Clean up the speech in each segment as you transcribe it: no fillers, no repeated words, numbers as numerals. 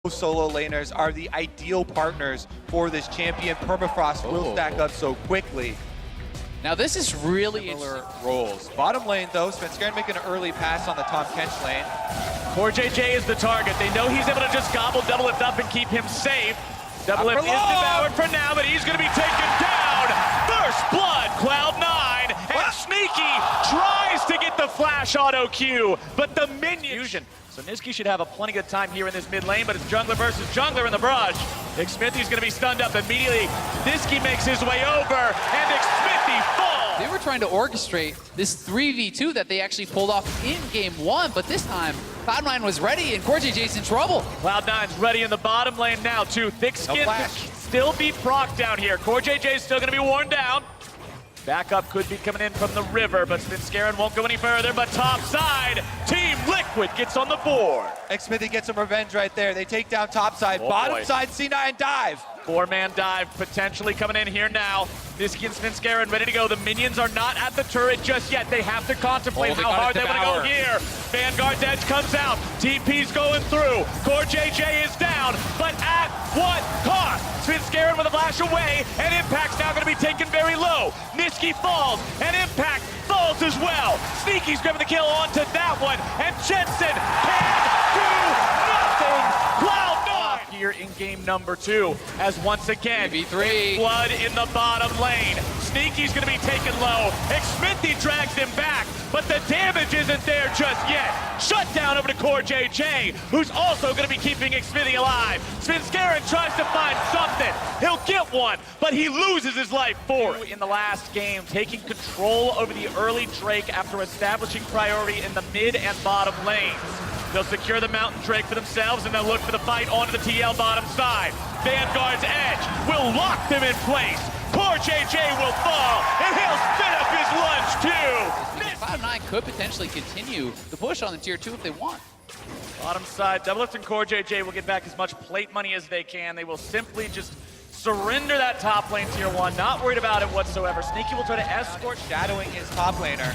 Solo laners are the ideal partners for this champion. Permafrost will stack up so quickly. Now this is really Similar roles. Bottom lane though, Svenskeren making an early pass on the Tom Kench lane. CoreJJ is the target. They know he's able to just gobble Doublelift up and keep him safe. Doublelift is devoured for now, but he's going to be taken down. First blood, Cloud9, and Sneaky tries to get the flash auto Q, but the minion. So Niski should have a plenty good time here in this mid lane, but it's jungler versus jungler in the brush. Xmithie's going to be stunned up immediately. Niski makes his way over, and Xmithie falls. They were trying to orchestrate this 3v2 that they actually pulled off in game 1, but this time Cloud9 was ready and CoreJJ's in trouble. Cloud9's ready in the bottom lane now too. Thick skin could still be proc down here. CoreJJ's still going to be worn down. Backup could be coming in from the river, but Svenskeren won't go any further. But top side, Team Liquid gets on the board. Xmithie gets some revenge right there. They take down top side. Bottom side, C9 dive. Four-man dive potentially coming in here now. Niski and Svenskeren ready to go. The minions are not at the turret just yet. They have to contemplate how hard they want to go here. Vanguard's edge comes out. TP's going through. CoreJJ is down, but at what cost? Svenskeren with a flash away, and Impact's now going to be taken very low. Niski falls, and Impact falls as well. Sneaky's grabbing the kill onto that one, and Jensen can do nothing. Cloud9 here in game number 2, as once again, V3. blood in the bottom lane. Sneaky's going to be taken low. Xmithie drags him back, but the damage isn't there just yet. Shut down over to CoreJJ, who's also going to be keeping Xmithie alive. Svenskeren tries to find something. He'll get one, but he loses his life for it. In the last game, taking control over the early Drake after establishing priority in the mid and bottom lanes. They'll secure the Mountain Drake for themselves, and they'll look for the fight onto the TL bottom side. Vanguard's edge will lock them in place. CoreJJ will fall, and he'll spin up his lunge too. Cloud9 could potentially continue the push on the tier 2 if they want. Bottom side, Doublelift and CoreJJ will get back as much plate money as they can. They will simply just surrender that top lane tier 1, not worried about it whatsoever. Sneaky will try to escort, Shadowing his top laner.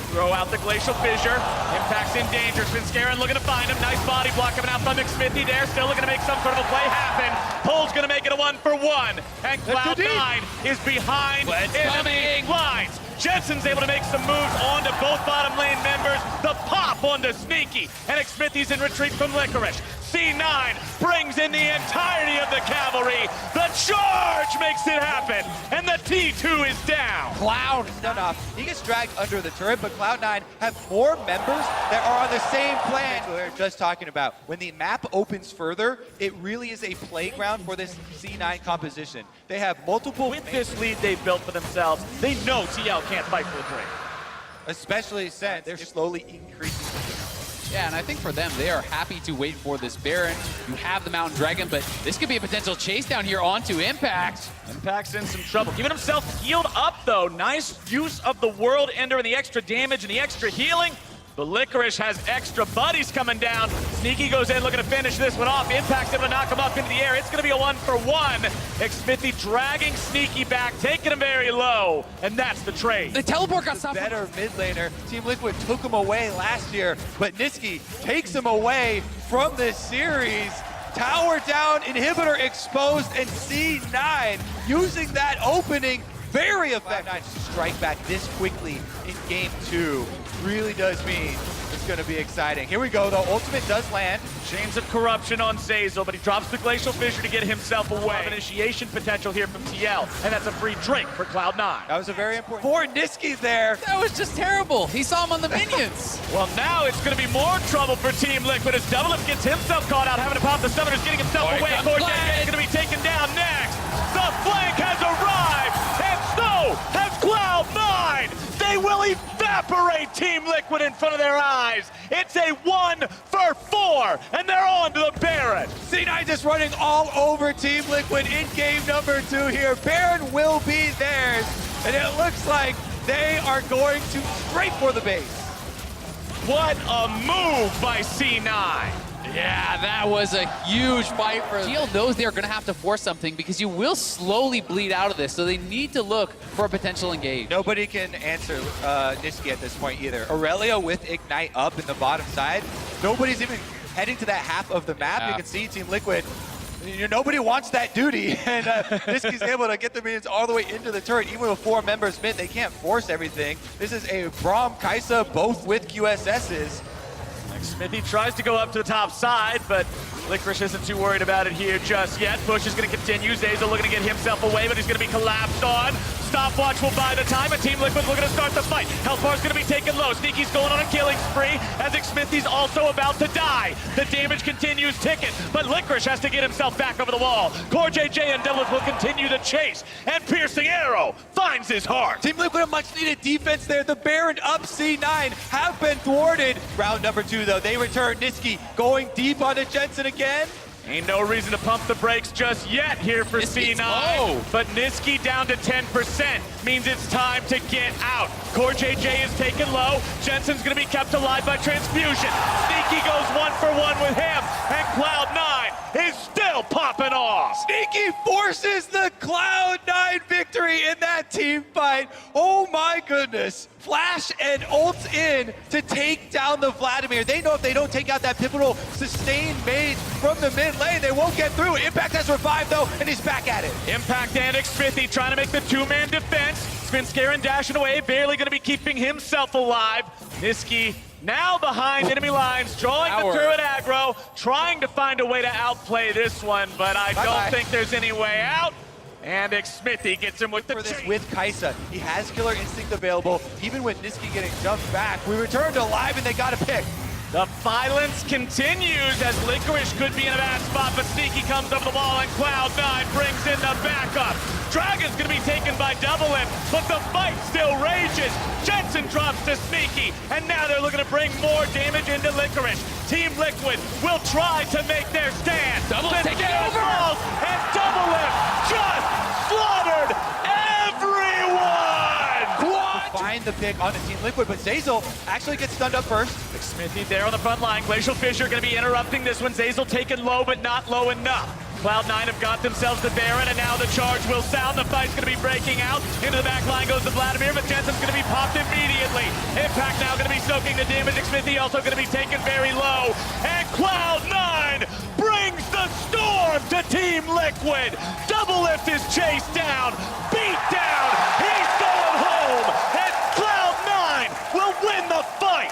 throw out the Glacial Fissure. Impact's in danger. Svenskeren looking to find him. Nice body block coming out from Xmithie there. Still looking to make some sort of a play happen. Pole's going to make it a 1-for-1. And Cloud9 is behind enemy lines. Jensen's able to make some moves onto both bottom lane members. The pop onto Sneaky. And Xmithie's in retreat from Licorice. C9 brings in the entirety of the cavalry. The charge makes it happen. And the T2 is down. Cloud enough. He gets dragged under the turret, but Cloud9 have more members that are on the same plan. We were just talking about. When the map opens further, it really is a playground for this C9 composition. They have multiple... With this lead they've built for themselves, they know TL can't fight for the Drake. Especially since they're slowly increasing. Yeah, and I think for them, they are happy to wait for this Baron. You have the Mountain Dragon, but this could be a potential chase down here onto Impact. Impact's in some trouble. Giving himself healed up, though. Nice use of the World Ender and the extra damage and the extra healing. But Licorice has extra buddies coming down. Sneaky goes in looking to finish this one off. Impact's able to knock him up into the air. It's going to be a 1-for-1. Xmithie dragging Sneaky back, taking him very low. And that's the trade. The teleport got stopped. Better mid laner. Team Liquid took him away last year, but Niski takes him away from this series. Tower down, inhibitor exposed, and C9 using that opening very effective. Strike back this quickly in game 2 really does mean it's going to be exciting. Here we go, though. Ultimate does land. Chains of Corruption on Zazel, but he drops the Glacial Fissure to get himself away. Initiation potential here from TL, and that's a free drink for Cloud9. That was a very important... For Niski there. That was just terrible. He saw him on the minions. Well, now it's going to be more trouble for Team Liquid as Doublelift gets himself caught out, having to pop the Summoners, getting himself away. CoreJJ is going to be taken down next. The flank has arrived, and so has Cloud9. They will evaporate Team Liquid in front of their eyes. It's a 1-for-4, and they're on to the Baron. C9 just running all over Team Liquid in game number 2 here. Baron will be theirs, and it looks like they are going to straight for the base. What a move by C9. Yeah, that was a huge fight for them. TL knows they're going to have to force something because you will slowly bleed out of this, so they need to look for a potential engage. Nobody can answer Niski at this point either. Aurelia with Ignite up in the bottom side. Nobody's even heading to that half of the map. You can see Team Liquid, nobody wants that duty, and Niski's able to get the minions all the way into the turret. Even with 4 members mid, they can't force everything. This is a Braum, Kai'Sa, both with QSSs. Smithy tries to go up to the top side, but Licorice isn't too worried about it here just yet. Push is going to continue. Zeyzal looking to get himself away, but he's going to be collapsed on. Stopwatch will buy the time, and Team Liquid's looking to start the fight. Health bar's going to be taken low. Sneaky's going on a killing spree, as Smithy's also about to die. The damage continues ticking, but Licorice has to get himself back over the wall. Core JJ and Devils will continue the chase, and Piercing Arrow finds his heart. Team Liquid a much needed defense there. The Baron up C9 have been thwarted. Round number 2 though, they return. Niski going deep onto Jensen again. Ain't no reason to pump the brakes just yet here for Niski's C9. low. But Niski down to 10% means it's time to get out. Core JJ is taken low. Jensen's gonna be kept alive by transfusion. Sneaky goes 1 for 1 with him, and Cloud9 is still popping off. Sneaky forces the Cloud9 victory in that team fight. Oh my goodness. Flash and ult in to take down the Vladimir. They know if they don't take out that pivotal sustained mage from the mid lane, they won't get through. Impact has revived though, and he's back at it. Impact and Xfithy trying to make the 2-man defense. Spin scaring, dashing away, barely gonna be keeping himself alive. Niski now behind enemy lines, drawing the turret aggro, trying to find a way to outplay this one, but I don't think there's any way out. And Xmithy gets him with the chase. With Kai'Sa, he has Killer Instinct available. Even with Niski getting jumped back, we return to live and they got a pick. The violence continues as Licorice could be in a bad spot, but Sneaky comes over the wall and Cloud9 brings in the backup. Dragon's gonna be taken by Double Lift, but the fight still rages. Jensen drops to Sneaky, and now they're looking to bring more damage into Licorice. Team Liquid will try to make their stand. Double Lift taking over! And Double Lift just slaughtered everyone! Find the pick on the Team Liquid, but Zeyzal actually gets stunned up first. Smithy there on the front line. Glacial Fissure going to be interrupting this one. Zeyzal taken low, but not low enough. Cloud9 have got themselves the Baron, and now the charge will sound. The fight's going to be breaking out. Into the back line goes the Vladimir, but Jensen's going to be popped immediately. Impact now going to be soaking the damage. Smithy also going to be taken very low. And Cloud9 brings the storm to Team Liquid. Double Lift is chased down, beat down. He's going home, and Cloud9 will win the fight.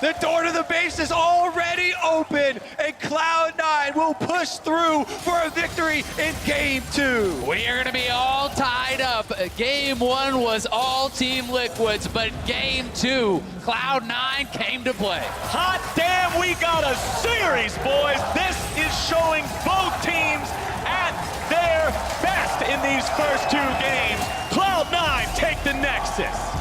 The door to the base is already open, and Cloud9 will push through for a victory in Game 2. We are going to be all tied up. Game 1 was all Team Liquids, but Game 2, Cloud9 came to play. Hot damn, we got a series, boys. This is showing both teams at their best in these first 2 games. Cloud9 take the Nexus.